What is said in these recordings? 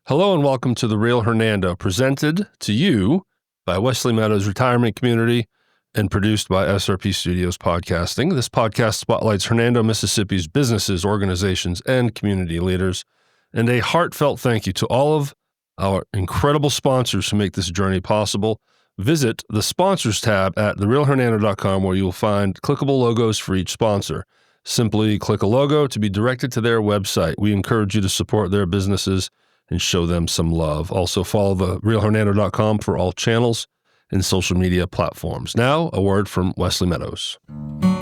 Hello and welcome to The Real Hernando, presented to you by Wesley Meadows Retirement Community and produced by SRP Studios Podcasting. This podcast spotlights Hernando, Mississippi's businesses, organizations, and community leaders. And a heartfelt thank you to all of our incredible sponsors who make this journey possible. Visit the sponsors tab at therealhernando.com where you will find clickable logos for each sponsor. Simply click a logo to be directed to their website. We encourage you to support their businesses and show them some love. Also follow therealhernando.com for all channels and social media platforms. Now, a word from Wesley Meadows.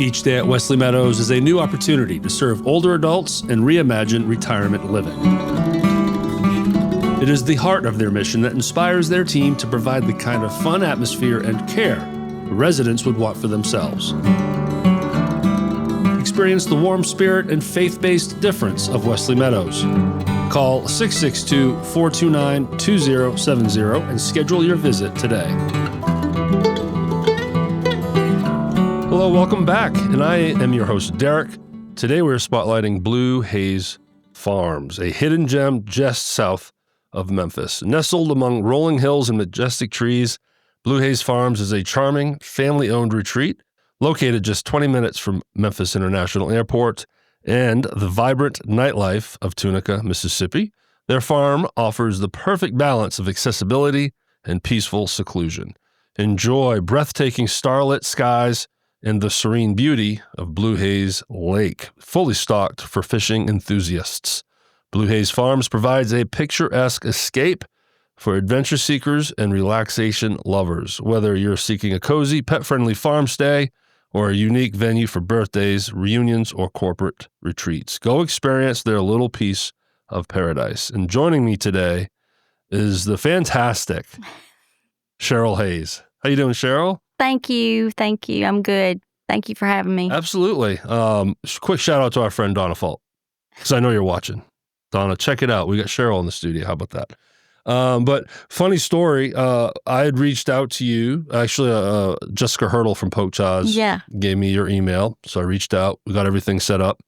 Each day at Wesley Meadows is a new opportunity to serve older adults and reimagine retirement living. It is the heart of their mission that inspires their team to provide the kind of fun atmosphere and care residents would want for themselves. Experience the warm spirit and faith-based difference of Wesley Meadows. Call 662-429-2070 and schedule your visit today. Hello, welcome back, and I am your host, Derek. Today we're spotlighting Blue Haze Farms, a hidden gem just south of Memphis. Nestled among rolling hills and majestic trees, Blue Haze Farms is a charming, family-owned retreat located just 20 minutes from Memphis International Airport and the vibrant nightlife of Tunica, Mississippi. Their farm offers the perfect balance of accessibility and peaceful seclusion. Enjoy breathtaking starlit skies and the serene beauty of Blue Haze Lake, fully stocked for fishing enthusiasts. Blue Haze Farms provides a picturesque escape for adventure seekers and relaxation lovers. Whether you're seeking a cozy, pet-friendly farm stay or a unique venue for birthdays, reunions, or corporate retreats, go experience their little piece of paradise. And joining me today is the fantastic Cheryl Haze. How you doing, Cheryl? Thank you. I'm good. Thank you for having me. Absolutely. Quick shout out to our friend Donna Fault, because I know you're watching. Donna, check it out. We got Cheryl in the studio. How about that? But funny story, I had reached out to you. Actually, Jessica Hurdle from Poke Chaz gave me your email. So I reached out. We got everything set up.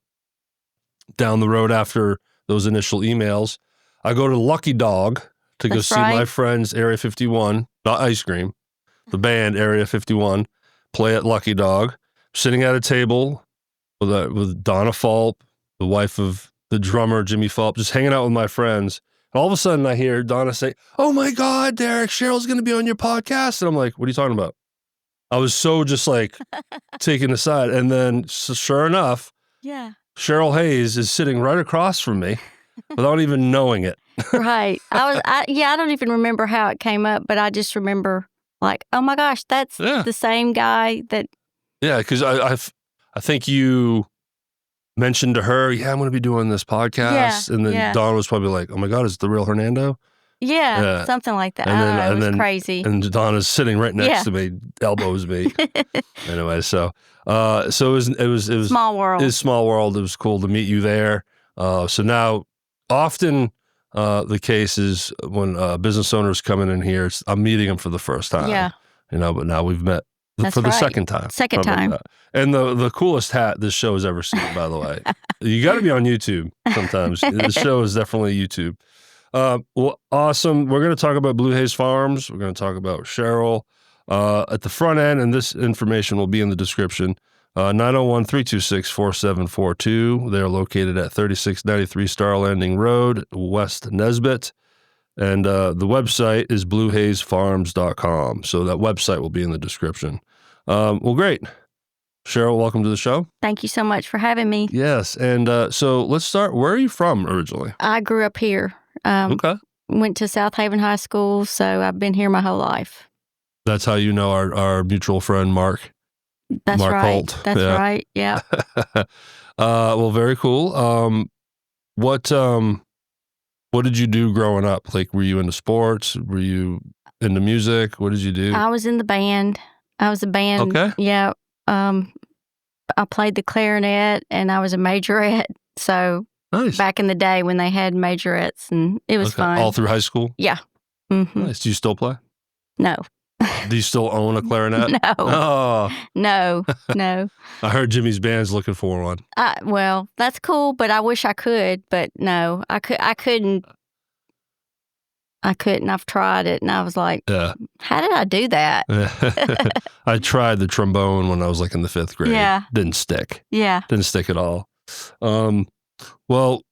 Down the road after those initial emails, I go to Lucky Dog to go see my friends, Area 51, not Ice Cream, the band Area 51, play at Lucky Dog. Sitting at a table with Donna Fault, the wife of the drummer, Jimmy Fault, just hanging out with my friends. All of a sudden, I hear Donna say, "Oh my God, Derek, Cheryl's going to be on your podcast." And I'm like, "What are you talking about?" I was so just like taken aside. And then, sure enough, Cheryl Haze is sitting right across from me without even knowing it. Right. I don't even remember how it came up, but I just remember like, oh my gosh, that's the same guy that. Yeah, because I think you mentioned to her, I'm going to be doing this podcast. And then Dawn was probably like, oh my God, is it The Real Hernando? Yeah, something like that. It was crazy. And Dawn is sitting right next to me, elbows me. Anyway, so it was small world. It was small world. It was cool to meet you there. So now often the case is when business owners come in here, I'm meeting them for the first time. Yeah. But now we've met for the second time. And the coolest hat this show has ever seen, by the way. You got to be on YouTube sometimes. The show is definitely YouTube. Well, awesome. We're going to talk about Blue Haze Farms. We're going to talk about Cheryl at the front end, and this information will be in the description. 901-326-4742. They're located at 3693 Star Landing Road, West Nesbitt. And the website is bluehazefarms.com. So that website will be in the description. Well, great. Cheryl, welcome to the show. Thank you so much for having me. Yes. And so let's start. Where are you from originally? I grew up here. Okay. Went to South Haven High School, so I've been here my whole life. That's how you know our mutual friend, Mark. That's Mark right. Holt. That's right. Yeah. Well, very cool. What did you do growing up? Like, were you into sports? Were you into music? What did you do? I was in the band. I was a band. Okay. Yeah. I played the clarinet and I was a majorette. So nice. Back in the day when they had majorettes, and it was fun. All through high school? Yeah. Mm-hmm. Nice. Do you still play? No. Do you still own a clarinet? No. Oh. No. I heard Jimmy's band's looking for one. Well, that's cool, but I wish I could. But no, I couldn't I couldn't. I've tried it, and I was like, how did I do that? I tried the trombone when I was like in the 5th grade. Yeah. Didn't stick. Yeah. Didn't stick at all. Well,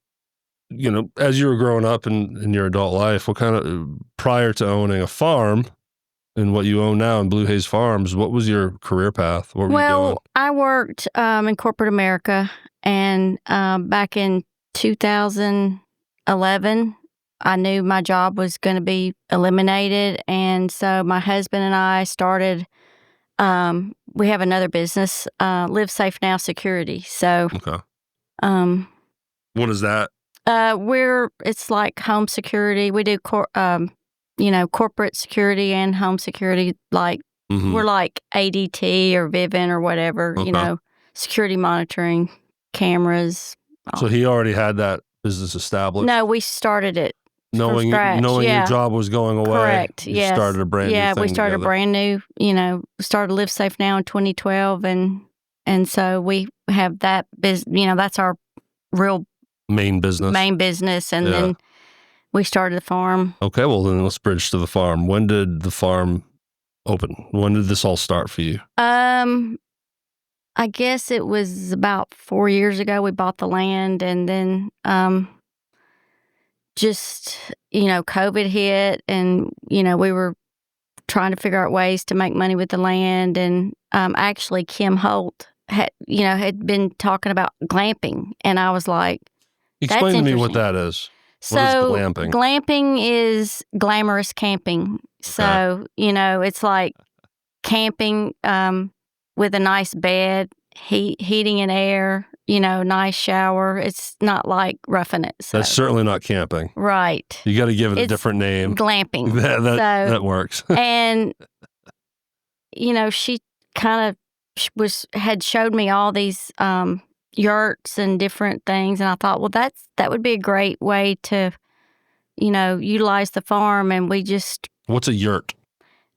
you know, as you were growing up in your adult life, what kind of, prior to owning a farm and what you own now in Blue Haze Farms, what was your career path? What were you doing? I worked in corporate America, and back in 2011, I knew my job was going to be eliminated, and so my husband and I started. We have another business, Live Safe Now Security. So, okay. What is that? It's like home security. We do corporate security and home security. Like we're like ADT or Vivint or whatever. Okay. You know, security monitoring, cameras. So he already had that business established. No, we started it. Knowing your job was going away. Correct. You started a brand new thing. Yeah, we started together. a brand new. Started Live Safe Now in 2012, and so we have that business. That's our real main business, and then we started the farm. Okay, well then let's bridge to the farm. When did the farm open? When did this all start for you? I guess it was about 4 years ago. We bought the land, and then just COVID hit, and we were trying to figure out ways to make money with the land, and actually Kim Holt had been talking about glamping, and I was like, explain to me what that is. So what is glamping? Glamping is glamorous camping. Okay. So it's like camping with a nice bed, heating and air, nice shower. It's not like roughing it. So. That's certainly not camping. Right. You got to give it a different name. Glamping. That works. And, she kind of had showed me all these yurts and different things. And I thought, well, that would be a great way to, utilize the farm. And we just... What's a yurt?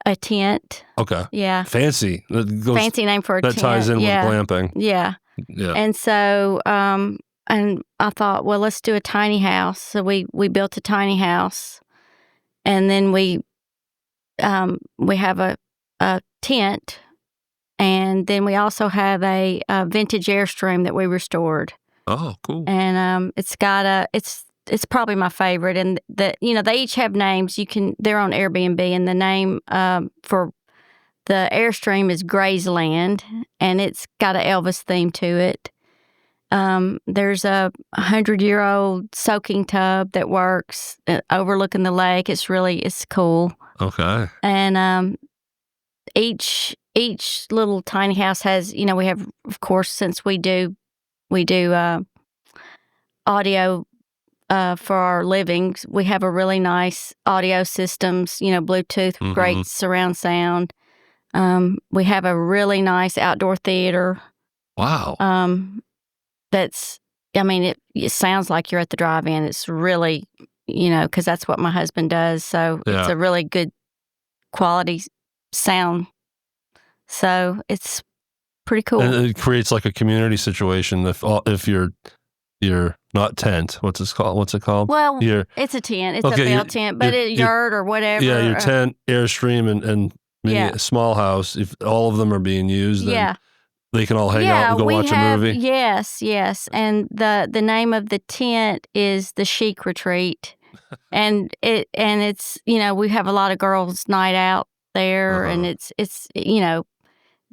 A tent. Okay. Yeah. Fancy. Fancy name for a tent. That ties in with glamping. Yeah. Yeah. And so, and I thought, well, let's do a tiny house. So we built a tiny house, and then we have a tent, and then we also have a vintage Airstream that we restored. Oh, cool. And it's got it's probably my favorite, and they each have names. They're on Airbnb, and the name for the Airstream is Graceland, and it's got an Elvis theme to it. There's a 100-year-old soaking tub that works overlooking the lake. It's cool. Okay. And each little tiny house has, we have, of course, since we do audio for our livings, we have a really nice audio systems, Bluetooth, great surround sound. We have a really nice outdoor theater. Wow. It sounds like you're at the drive-in. It's really, because that's what my husband does. So It's a really good quality sound. So it's pretty cool. And it creates like a community situation if you're not tent. What's it called? Well, it's a tent. It's a bell tent, but a yurt or whatever. Yeah, your tent, Airstream, and maybe a small house. If all of them are being used, then they can all hang out and go watch a movie. Yes. And the name of the tent is the Chic Retreat, and it's we have a lot of girls' night out there, and it's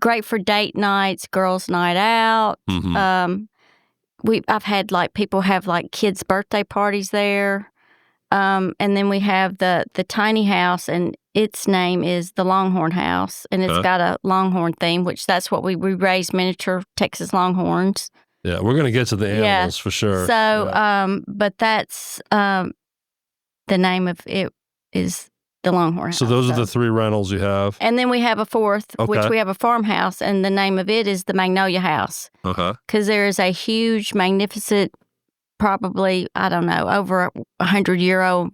great for date nights, girls' night out. I've had people have kids' birthday parties there. And then we have the tiny house, and its name is the Longhorn House, and it's got a Longhorn theme, which that's what we raise miniature Texas Longhorns. Yeah, we're going to get to the animals for sure. So, but that's the name of it is the Longhorn House. So those are the 3 rentals you have. And then we have a 4th, which we have a farmhouse, and the name of it is the Magnolia House. Okay. Because there is a huge, magnificent, probably, I don't know, over 100-year-old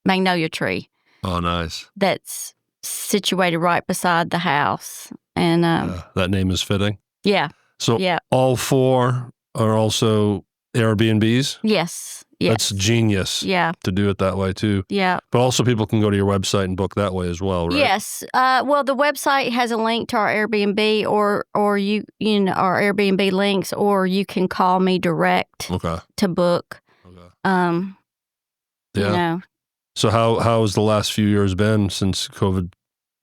magnolia tree. Oh, nice. That's situated right beside the house. And that name is fitting. Yeah. So all 4 are also Airbnbs? Yes. That's genius. Yeah. To do it that way too. Yeah. But also people can go to your website and book that way as well, right? Yes. Well, the website has a link to our Airbnb or you know, our Airbnb links, or you can call me direct to book. Okay. You know. So how has the last few years been since COVID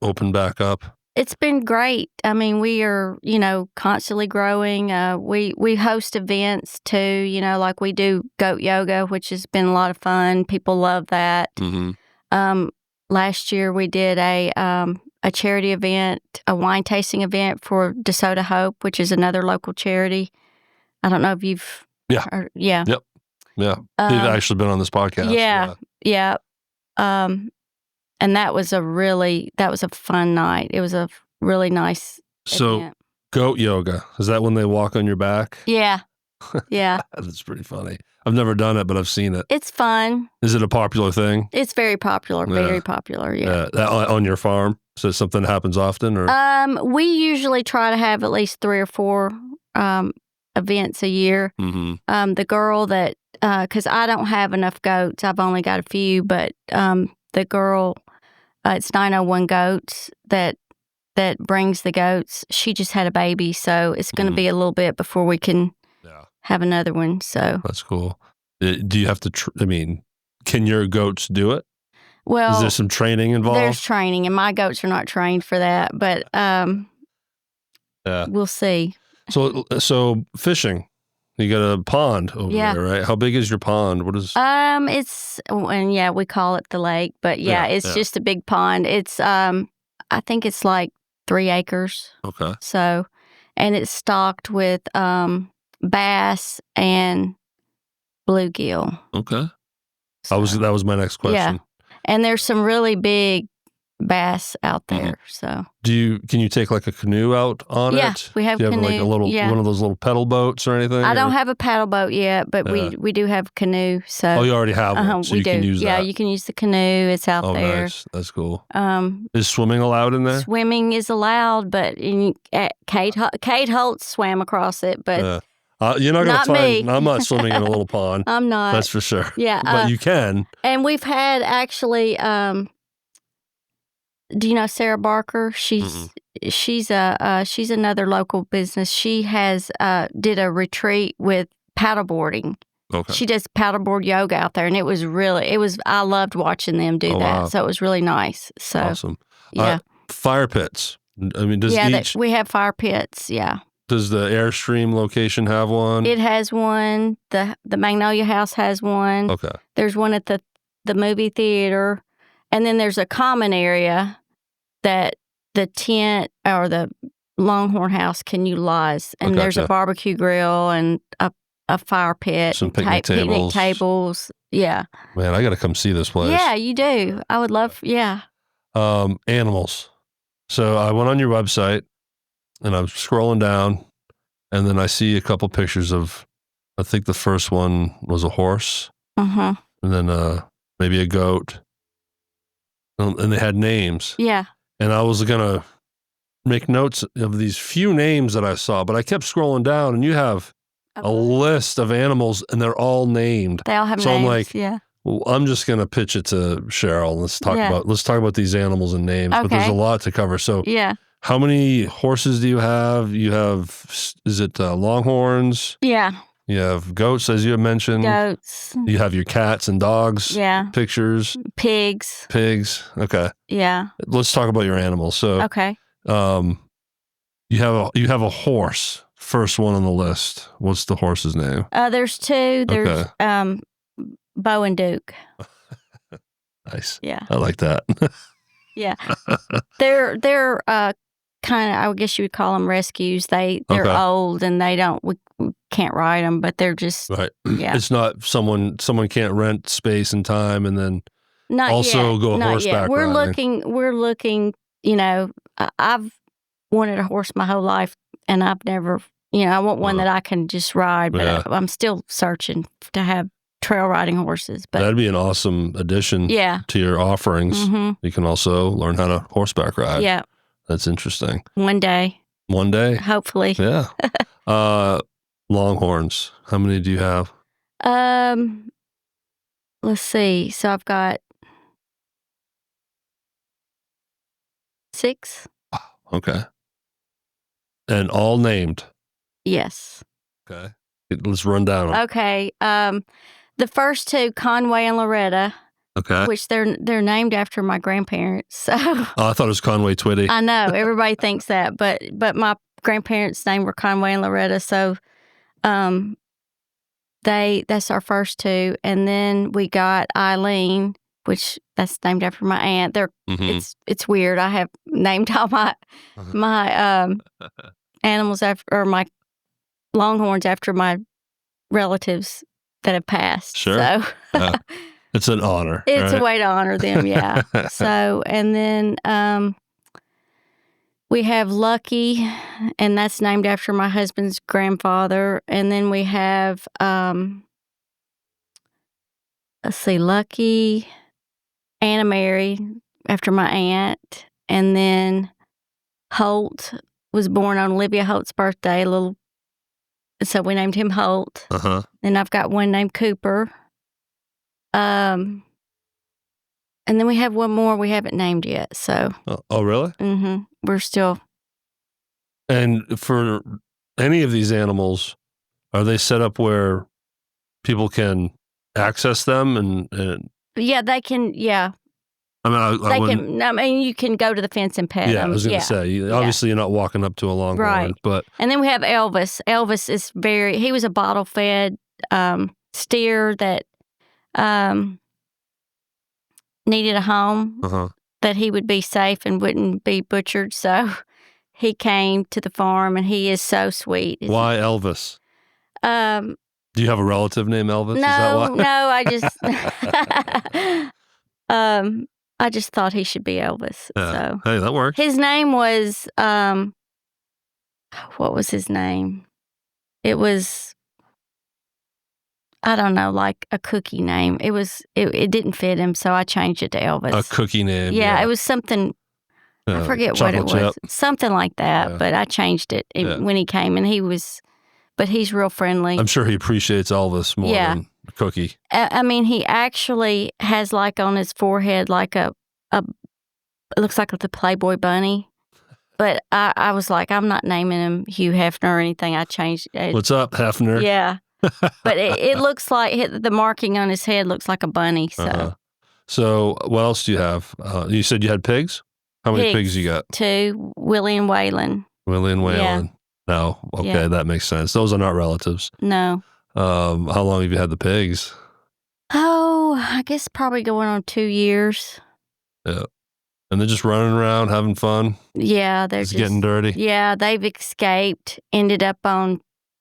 opened back up? It's been great. I mean, we are, you know, constantly growing. We host events too, you know, like we do goat yoga, which has been a lot of fun. People love that. Mm-hmm. Last year we did a charity event, a wine tasting event for DeSoto Hope, which is another local charity. I don't know if you've heard, yeah. Yep. Yeah. They've actually been on this podcast. Yeah. And that was a fun night. It was a really nice event. Goat yoga, is that when they walk on your back? Yeah. Yeah. That's pretty funny. I've never done it, but I've seen it. It's fun. Is it a popular thing? It's very popular. Very popular. Yeah. On your farm? So something happens often, or? We usually try to have at least 3 or 4 events a year. Mm-hmm. The girl that, because I don't have enough goats, I've only got a few, but the girl, it's 901 Goats that brings the goats. She just had a baby, so it's going to be a little bit before we can have another one. So that's cool. Do you have to? Can your goats do it? Well, is there some training involved? There's training, and my goats are not trained for that, but we'll see. So fishing. You got a pond over there, right? How big is your pond? What is? We call it the lake, but it's just a big pond. It's I think it's like 3 acres. Okay. So, and it's stocked with bass and bluegill. Okay. That was my next question. Yeah, and there's some really big bass out there. So can you take like a canoe out on it? Yeah, we have canoe. Like a little one of those little pedal boats or anything? I don't have a paddle boat yet, but we do have canoe. So you already have one, so you can use that. Yeah, you can use the canoe. It's out there. Nice. That's cool. Is swimming allowed in there? Swimming is allowed, but Kate Holtz swam across it, but you're not going to find. Me. I'm not swimming in a little pond. I'm not. That's for sure. Yeah, but you can. And we've had actually. Do you know Sarah Barker? She's another local business. She has did a retreat with paddleboarding. Okay. She does paddleboard yoga out there, and it was I loved watching them do that. Wow. So it was really nice. So awesome. Yeah. Fire pits. I mean, we have fire pits. Yeah. Does the Airstream location have one? It has one. The Magnolia House has one. Okay. There's one at the movie theater. And then there's a common area that the tent or the Longhorn House can utilize. And there's a barbecue grill and a fire pit. Some picnic tables. Yeah. Man, I got to come see this place. Yeah, you do. I would love, Animals. So I went on your website and I'm scrolling down and then I see a couple pictures of, I think the first one was a horse. Uh-huh. And then maybe a goat. And they had names. Yeah. And I was going to make notes of these few names that I saw, but I kept scrolling down and you have a list of animals and they're all named. They all have names. So I'm like, yeah. Well, I'm just going to pitch it to Cheryl. Let's talk about these animals and names, but there's a lot to cover. So how many horses do you have? You have, is it Longhorns? Yeah. You have goats, as you have mentioned. Goats. You have your cats and dogs. Yeah. Pictures. Pigs. Okay. Yeah. Let's talk about your animals. So, you have a horse. First one on the list. What's the horse's name? There's 2. There's Bo and Duke. Nice. Yeah. I like that. Yeah. They're kind of, I guess you would call them rescues. They're old and we can't ride them, but they're just right. Yeah. It's not someone can't rent space and time and then not also yet. go not horseback yet. We're riding. looking, I've wanted a horse my whole life and I've never, I want one that I can just ride, but I'm still searching to have trail riding horses. But that'd be an awesome addition to your offerings. Mm-hmm. You can also learn how to horseback ride. Yeah. That's interesting. One day. Hopefully. Yeah. Longhorns. How many do you have? let's see. So I've got 6. Okay. And all named. Yes. Okay. Let's run down them. Okay. The first 2, Conway and Loretta, Okay. which they're named after my grandparents. So Oh, I thought it was Conway Twitty. I know everybody thinks that, but my grandparents' name were Conway and Loretta. So that's our first 2, and then we got Eileen, which that's named after my aunt. It's weird. I have named all my animals after, or my longhorns after my relatives that have passed. Sure. So it's an honor. it's right? a way to honor them. Yeah. So, and then we have Lucky, and that's named after my husband's grandfather. And then we have let's see, Lucky, Anna Mary, after my aunt, and then Holt was born on Olivia Holt's birthday, so we named him Holt. Then I've got one named Cooper. And then we have one more we haven't named yet. So. Oh, really? Mm-hmm. We're still. And for any of these animals, are they set up where people can access them and Yeah, they can. Yeah. I mean, you can go to the fence and pet them. Yeah, I was going to say, obviously you're not walking up to a longhorn, right? But and then we have Elvis. Elvis is he was a bottle fed steer that needed a home that he would be safe and wouldn't be butchered. So he came to the farm, and he is so sweet. Why Elvis? Do you have a relative named Elvis? No, is that why? No, I just thought he should be Elvis. Yeah. So hey, that works. His name was what was his name? It was, I don't know, like a cookie name. It didn't fit him, so I changed it to Elvis. A cookie name. Yeah, it was something. I forget what it was. Chip. Something like that. Yeah. But I changed it when he came, and he's real friendly. I'm sure he appreciates Elvis more than Cookie. I mean, he actually has like on his forehead like it looks like the Playboy bunny. But I was like, I'm not naming him Hugh Hefner or anything. I changed it. What's up, Hefner? Yeah. But it looks like the marking on his head looks like a bunny. So, So what else do you have? You said you had pigs? How many pigs you got? 2, Willie and Waylon. Willie and Waylon. Yeah. No. Okay, that makes sense. Those are not relatives. No. How long have you had the pigs? Oh, I guess probably going on 2 years. Yeah. And they're just running around having fun? Yeah, they're just getting dirty? Yeah, they've escaped, ended up on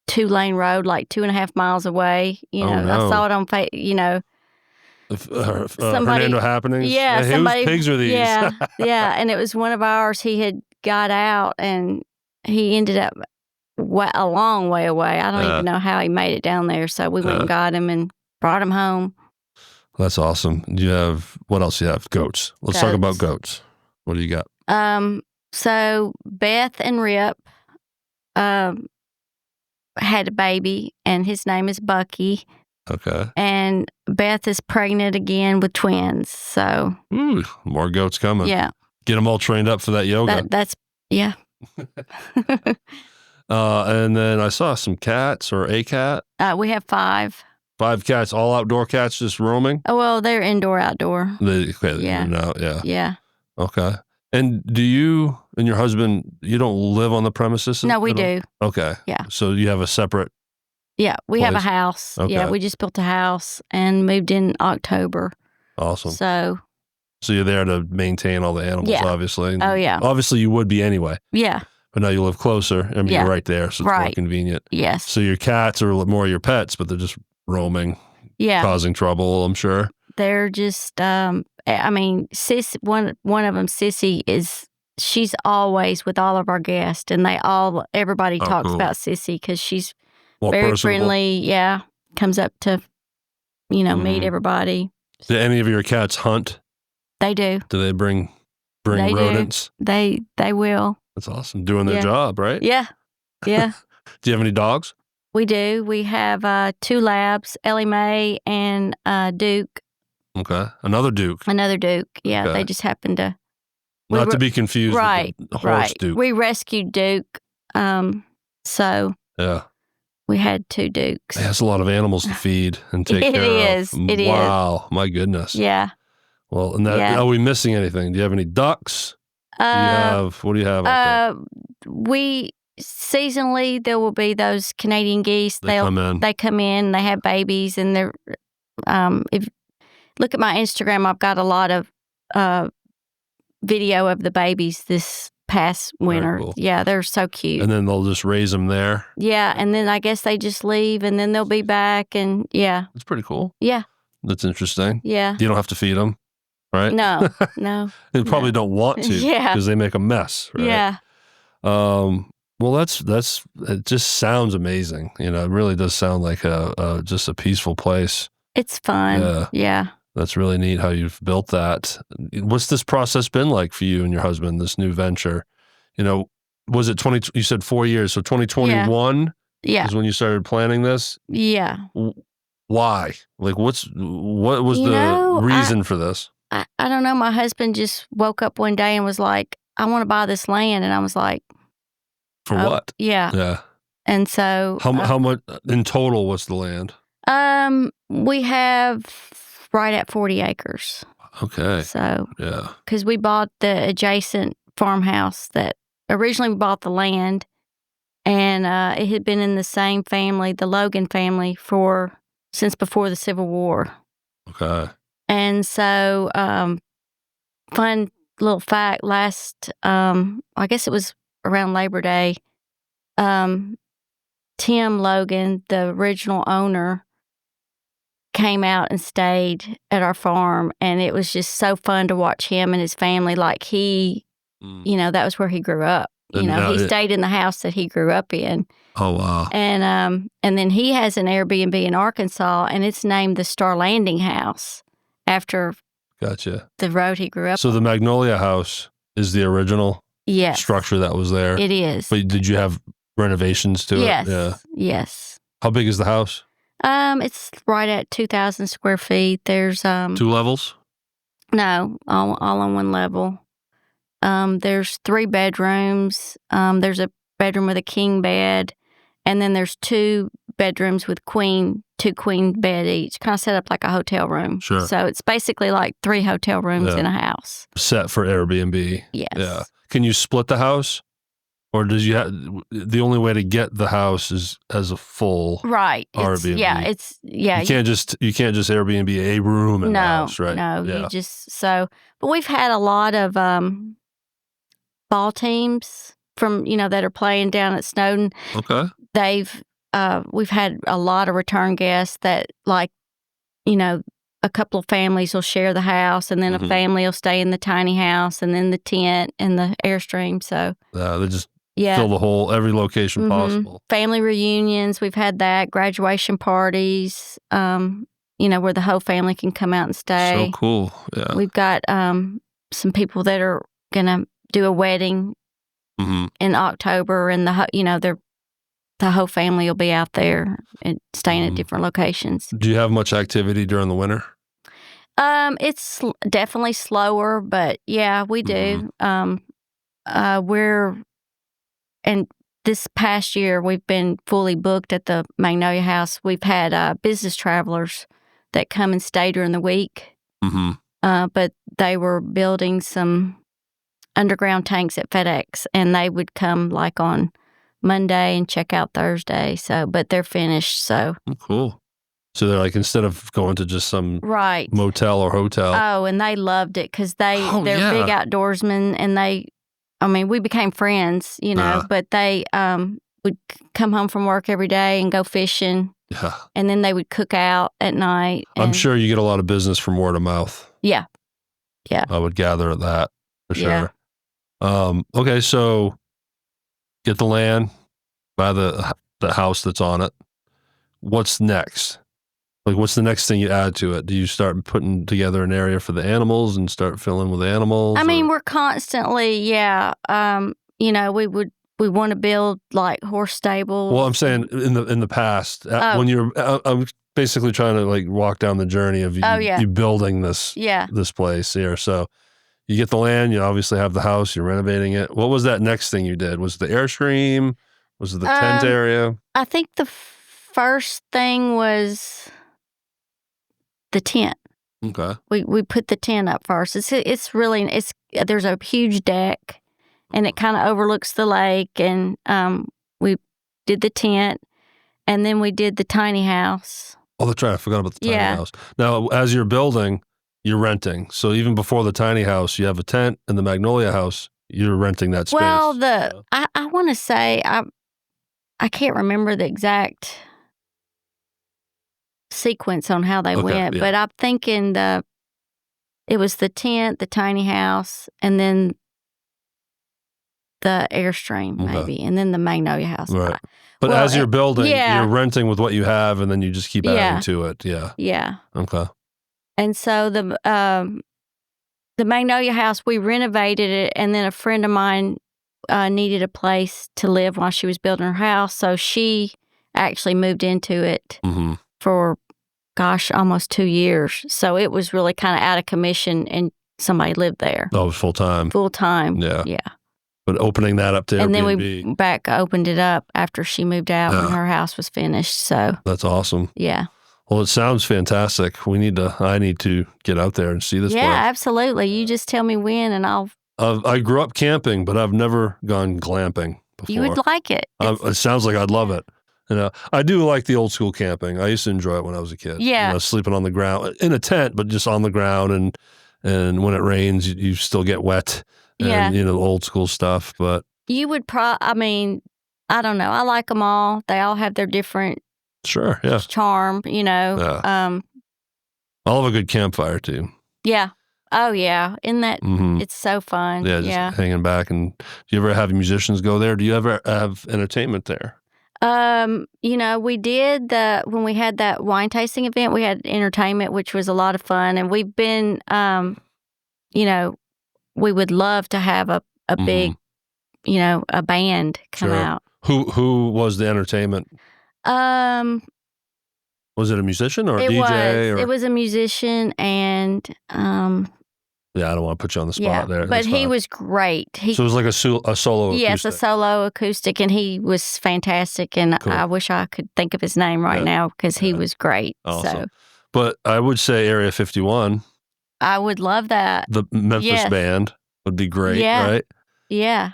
2-lane road like 2.5 miles away. No. I saw it on Hernando happenings? Yeah, whose pigs are these? Yeah, yeah, and it was one of ours. He had got out, and he ended up a long way away. I don't even know how he made it down there. So we went and got him and brought him home. That's awesome. What else do you have? Goats. Let's talk about goats. What do you got? So Beth and Rip had a baby, and his name is Bucky. Okay. And Beth is pregnant again with twins. So more goats coming. Yeah. Get them all trained up for that yoga. Yeah. And then I saw some cats or a cat. We have 5. 5 cats, all outdoor cats just roaming? Oh, well, they're indoor, outdoor. Yeah. Okay. And do you and your husband, you don't live on the premises? No, we do. Okay. Yeah. So you have a separate Yeah, we have a place? house. Okay. Yeah, we just built a house and moved in October. Awesome. So you're there to maintain all the animals, obviously. Oh, yeah. Obviously you would be anyway. Yeah. But now you live closer. I mean, you're right there, so it's more convenient. Yes. So your cats are more your pets, but they're just roaming, causing trouble, I'm sure. They're just, I mean, one of them, Sissy, she's always with all of our guests, and everybody talks about Sissy because she's very personable. Friendly. Yeah. Comes up to, meet everybody. Do any of your cats hunt? They do. Do they bring rodents? They will. That's awesome. Doing their job, right? Yeah. Yeah. Do you have any dogs? We do. We have 2 labs, Ellie Mae and Duke. Okay. Another Duke. Another Duke. Yeah, Okay. they just happened to. Not to be confused right, with the horse right. Duke. We rescued Duke, so Yeah. we had 2 Dukes. It has a lot of animals to feed and take care of. It is. Wow. My goodness. Yeah. Well, and that, Yeah. are we missing anything? Do you have any ducks? What do you have out We seasonally there will be those Canadian geese. there? They come in. They have babies, and they're. If look at my Instagram, I've got a lot of video of the babies this past winter. Cool. Yeah, they're so cute. And then they'll just raise them there? Yeah, and then I guess they just leave, and then they'll be back, and yeah. That's pretty cool. Yeah. That's interesting. Yeah. You don't have to feed them, right? No. They probably don't want to. Yeah. Because they make a mess, right? Yeah. Well, that's it just sounds amazing. It really does sound like just a peaceful place. It's fun. Yeah. That's really neat how you've built that. What's this process been like for you and your husband, this new venture? Was it you said 4 years, so 2021 is when you started planning this? Yeah. Why? Like, what was the reason for this? I don't know. My husband just woke up one day and was like, I want to buy this land. And I was like, For what? Yeah. Yeah. And so. How much in total was the land? We have right at 40 acres. Okay. So. Yeah. Because we bought the adjacent farmhouse that originally we bought the land, and it had been in the same family, the Logan family, since before the Civil War. Okay. And so, fun little fact, I guess it was around Labor Day, Tim Logan, the original owner, came out and stayed at our farm, and it was just so fun to watch him and his family. Like that was where he grew up. He stayed in the house that he grew up in. Oh, wow. And then he has an Airbnb in Arkansas, and it's named the Star Landing House after Gotcha. the road he grew up So on. the Magnolia House is the original structure that was there? It is. But did you have renovations to yes. it? Yeah. Yes. How big is the house? It's right at 2,000 square feet. There's 2 levels? No, all on one level. There's 3 bedrooms. There's a bedroom with a king bed, and then there's 2 bedrooms with 2 queen bed each, kind of set up like a hotel room. Sure. So it's basically like 3 hotel rooms in a house. Set for Airbnb. Yes. Yeah. Can you split the house? Or does the only way to get the house is as a full Airbnb? You can't just Airbnb a room in the house, right? No, but we've had a lot of ball teams from that are playing down at Snowden. Okay. We've had a lot of return guests that a couple of families will share the house, and then a family will stay in the tiny house, and then the tent and the Airstream. So they just fill every location possible. Family reunions, we've had that. Graduation parties, where the whole family can come out and stay. So cool. Yeah. We've got some people that are gonna do a wedding in October, and the whole family will be out there and staying at different locations. Do you have much activity during the winter? It's definitely slower, but yeah, we do. And this past year, we've been fully booked at the Magnolia House. We've had business travelers that come and stay during the week, but they were building some underground tanks at FedEx, and they would come like on Monday and check out Thursday. But they're finished. So cool. So they're like, instead of going to just some motel or hotel. Oh, and they loved it because they're big outdoorsmen, and we became friends, but they would come home from work every day and go fishing. Yeah. And then they would cook out at night. I'm sure you get a lot of business from word of mouth. Yeah. Yeah. I would gather at that for sure. Yeah. Okay, so get the land, buy the house that's on it. What's next? Like, what's the next thing you add to it? Do you start putting together an area for the animals and start filling with animals? We're constantly, we want to build like horse stables. Well, I'm saying in the past, when you're, I'm basically trying to like walk down the journey of you building this place here. So you get the land, you obviously have the house, you're renovating it. What was that next thing you did? Was it the Airstream? Was it the tent area? I think the first thing was the tent. Okay. We put the tent up first. It's really there's a huge deck, and it kind of overlooks the lake. And we did the tent, and then we did the tiny house. Oh, that's right. I forgot about the tiny house. Now, as you're building, you're renting. So even before the tiny house, you have a tent, and the Magnolia house, you're renting that space. Well, I want to say I can't remember the exact sequence on how they went, but I'm thinking it was the tent, the tiny house, and then the Airstream maybe, and then the Magnolia house. Right. But as you're building, you're renting with what you have, and then you just keep adding to it. Yeah. Yeah. Okay. And so the Magnolia house, we renovated it, and then a friend of mine needed a place to live while she was building her house, so she actually moved into it for, almost 2 years. So it was really kind of out of commission, and somebody lived there. Oh, it was full time. Full time. Yeah. Yeah. But opening that up to Airbnb. And then we opened it up after she moved out when her house was finished. So that's awesome. Yeah. Well, it sounds fantastic. I need to get out there and see this place. Yeah, absolutely. You just tell me when, and I'll. I grew up camping, but I've never gone glamping before. You would like it. It sounds like I'd love it. I do like the old school camping. I used to enjoy it when I was a kid. Yeah. Sleeping on the ground in a tent, but just on the ground, and when it rains, you still get wet. And, old school stuff. But you would I don't know. I like them all. They all have their different charm. Yeah. I'll have a good campfire too. Yeah. Oh yeah. In that, it's so fun. Yeah, just hanging back. And do you ever have musicians go there? Do you ever have entertainment there? We did when we had that wine tasting event, we had entertainment, which was a lot of fun. And we've been, we would love to have a big, a band come out. Who was the entertainment? Was it a musician or a DJ? It was a musician, and yeah, I don't want to put you on the spot there. But he was great. So it was like a solo acoustic. Yes, a solo acoustic, and he was fantastic, and I wish I could think of his name right now because he was great. Awesome. So. But I would say Area 51. I would love that. The Memphis band would be great, right? Yeah.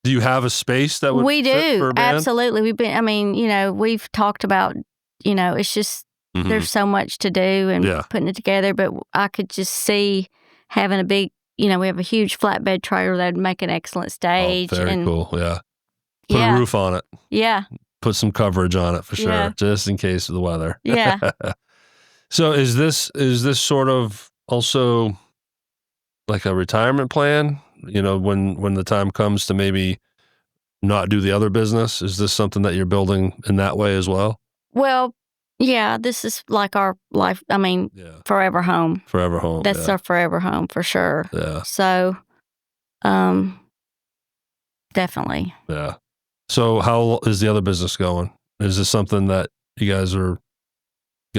Do you have a space that would fit for a band? Absolutely. We've talked about, it's just, there's so much to do and putting it together, but I could just see having a big, we have a huge flatbed trailer that would make an excellent stage. Oh, very cool, yeah. Put a roof on it. Yeah. Put some coverage on it for sure, just in case of the weather. Yeah. So is this sort of also like a retirement plan? When the time comes to maybe not do the other business, is this something that you're building in that way as well? Well, yeah, this is like our life. Forever home. Forever home. That's our forever home for sure. Yeah. So, definitely. Yeah. So how is the other business going? Is this something that you guys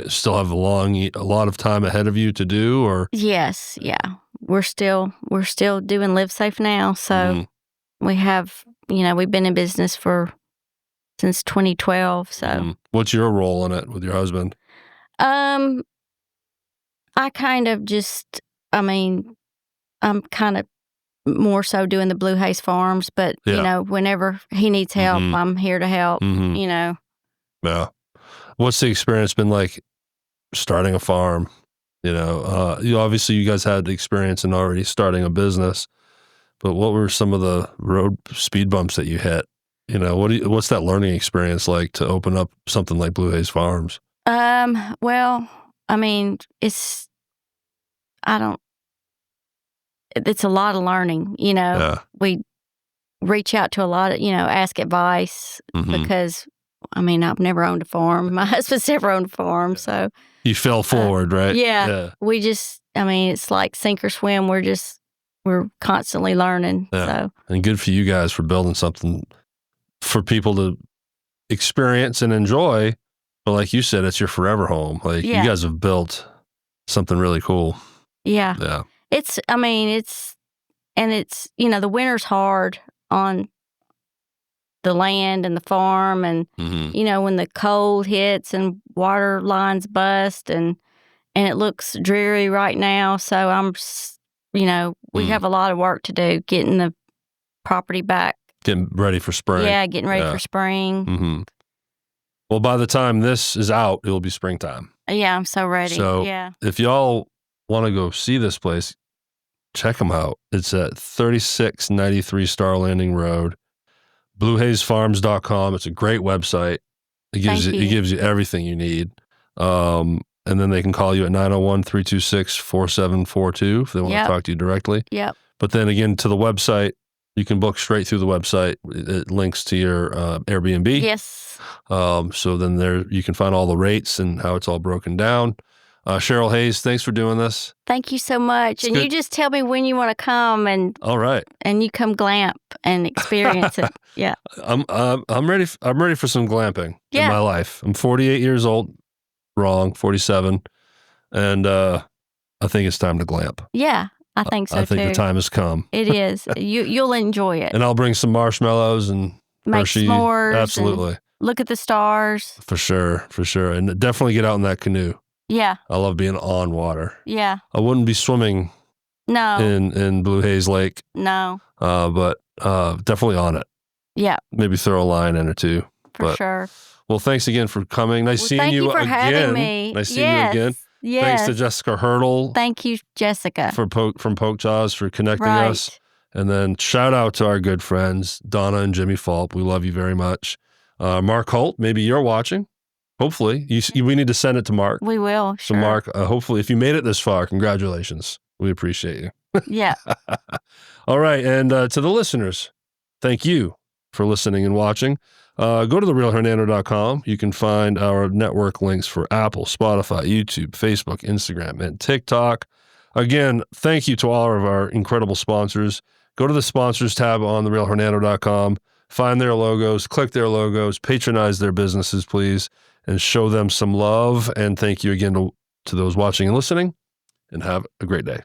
still have a lot of time ahead of you to do, or? Yes. Yeah. We're still doing Live Safe now. So we have, we've been in business since 2012. So what's your role in it with your husband? I kind of just, I'm kind of more so doing the Blue Haze Farms, but whenever he needs help, I'm here to help, Yeah. What's the experience been like starting a farm? Obviously you guys had experience in already starting a business, but what were some of the road speed bumps that you hit? What's that learning experience like to open up something like Blue Haze Farms? Well, it's a lot of learning, We reach out to a lot of, ask advice because I've never owned a farm. My husband's never owned a farm, so. You fell forward, right? Yeah. We just, it's like sink or swim. We're constantly learning. Yeah. So. And good for you guys for building something for people to experience and enjoy, But like you said, it's your forever home. Like you guys have built something really cool. Yeah. Yeah. It's the winter's hard on the land and the farm, and when the cold hits and water lines bust, and it looks dreary right now. So we have a lot of work to do getting the property back. Getting ready for spring. Yeah, getting ready for spring. Mm-hmm. Well, by the time this is out, it'll be springtime. Yeah, I'm so ready. So yeah. if y'all want to go see this place, check them out. It's at 3693 Star Landing Road, bluehazefarms.com. It's a great website. It gives you everything you need. And then they can call you at 901-326-4742 if they want to talk to you directly. Yep. But then again, to the website, you can book straight through the website. It links to your Airbnb. Yes. So then there you can find all the rates and how it's all broken down. Cheryl Haze, thanks for doing this. Thank you so much. And you just tell me when you want to come, and all right, and you come glamp and experience it. Yeah. I'm ready. I'm ready for some glamping in my life. I'm 48 years old. Wrong, 47, and I think it's time to glamp. Yeah. I think so too. I think the time has come. It is. You'll enjoy it. And I'll bring some marshmallows and make s'mores. Absolutely. Look at the stars. For sure. And definitely get out in that canoe. Yeah. I love being on water. Yeah. I wouldn't be swimming in Blue Haze Lake. No. But definitely on it. Yeah. Maybe throw a line in or two. For sure. Well, thanks again for coming. Nice seeing you again. Having me. Nice seeing you again. Yes. Thanks to Jessica Hurdle. Thank you, Jessica. From Poke Jaws for connecting us. And then shout out to our good friends, Donna and Jimmy Falk. We love you very much. Mark Holt, maybe you're watching. Hopefully. We need to send it to Mark. We will, sure. So Mark, hopefully, if you made it this far, congratulations. We appreciate you. Yeah. All right. And to the listeners, thank you for listening and watching. Go to therealhernando.com. You can find our network links for Apple, Spotify, YouTube, Facebook, Instagram, and TikTok. Again, thank you to all of our incredible sponsors. Go to the sponsors tab on therealhernando.com. Find their logos, click their logos, patronize their businesses, please, and show them some love. And thank you again to those watching and listening, and have a great day.